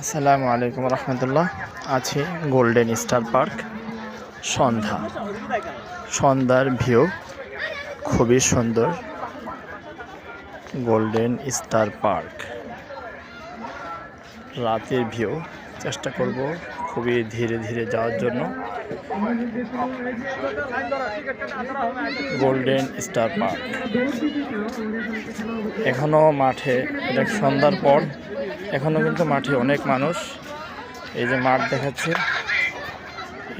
আসসালামু আলাইকুম রহমতুল্লাহ। আছি গোল্ডেন স্টার পার্ক। সন্ধ্যার ভিউ খুবই সুন্দর। গোল্ডেন স্টার পার্ক রাতের ভিউ চেষ্টা করব খুবই ধীরে ধীরে যাওয়ার জন্য। গোল্ডেন স্টার পার্ক এখনো মাঠে, এটা সন্ধ্যার পর, এখনো কিন্তু মাঠে অনেক মানুষ। এই যে মাঠ দেখাচ্ছে,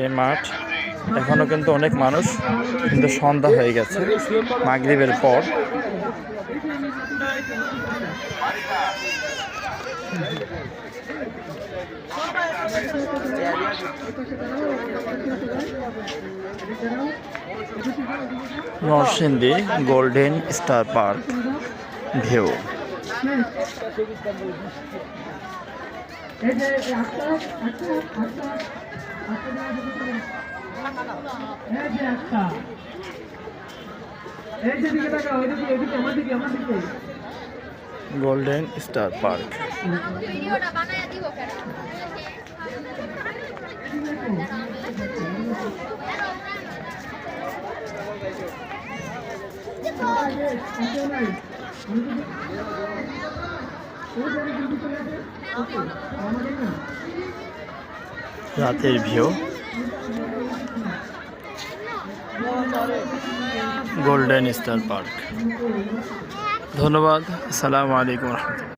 এই মাঠ এখনো কিন্তু অনেক মানুষ, কিন্তু সন্ধ্যা হয়ে গেছে মাগরিবের পর। Narsingdi golden star park view. Golden star park রাতের ভিউ। Golden star park. ধন্যবাদ। আসসালামু আলাইকুম।